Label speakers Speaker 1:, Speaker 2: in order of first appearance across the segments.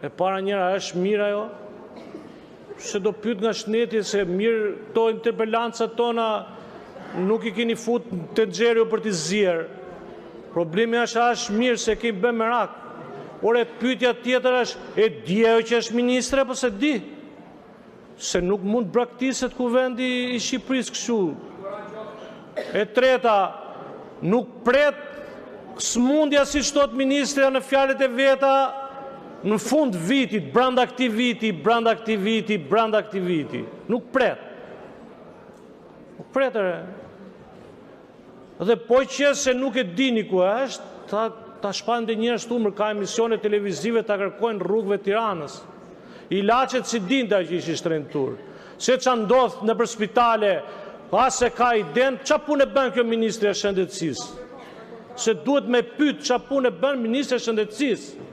Speaker 1: E para njëra është mirë ajo, se do pyet nga shneti se mirë to interpelancat tona nuk i keni fut të xherio për t'i zjerë. Problemi është mirë se kemi bë merak. Ore pyetja tjetër është, e di ajo që është ministre apo se di? Se nuk mund braktiset kuvendi i Shqipërisë kështu. E treta, nuk pret smundja si thot ministrja në fjalët e veta në fund vitit, brenda këtij viti. Nuk pret. Nuk pret ere. Dhe po që se nuk e dini ku është, ta shpande njerëz tumër ka emisione televizive ta kërkojnë rrugëve Tiranës. Ilaçet si dinte që ishi shtrentur. Se ça ndodh në për spitale, se ka iden, ça punë bën kjo ministri e shëndetësisë? Se duhet me pyet ça punë bën ministri e shëndetësisë.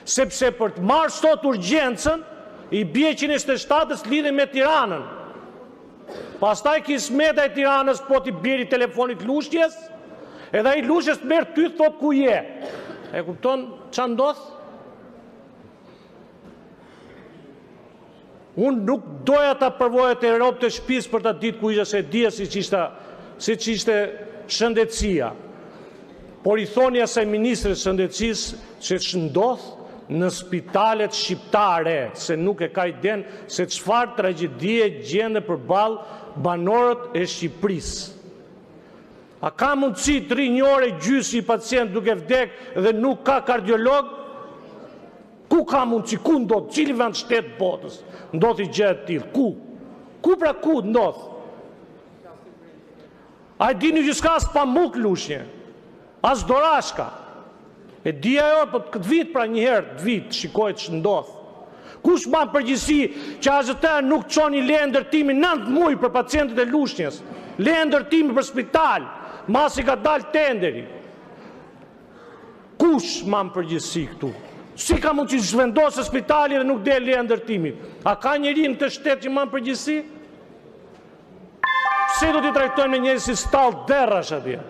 Speaker 1: Sepse për të marrë sot urgjencën, i bie 127-ës lidhen me Tiranën. Pastaj kismeta e Tiranës po t'i bjeri telefonit Lushnjës, edhe ai Lushnjës merr ty thot ku je. E kupton ça ndodh? Unë nuk doja ta përvoja të Europë të shtëpisë për ta ditë ku isha, se dija si ishte shëndetësia. Por i thoni asaj ministres shëndetësisë se ç'ndodh në spitalet shqiptare, se nuk e ka iden se çfarë tragjedie gjende përballë banorët e Shqipërisë. A ka mundësi 3 orë gjysmë i pacient duke vdek dhe nuk ka kardiolog? Ku ka mundësi? Ku ndodh? Cili vend shtet botës ndodhi gjë të tillë? Ku? Ku ndodh? A e dini që s'ka as pamuk Lushnjë, as dorashka. E di ajo, po këtë vit pra një herë, të vit, shikoj ç'ndodh. Kush ban përgjegjësi që AZT nuk çoni leje ndërtimi 9 muaj për pacientët e Lushnjës? Leje ndërtimi për spital, masi ka dalë tenderi. Kush ban përgjegjësi këtu? Si ka mund që zhvendosë spitali dhe nuk del leja ndërtimit? A ka njeri në të shtet që ban përgjegjësi? Pse do t'i trajtojnë me njerëz si stall derrash atje?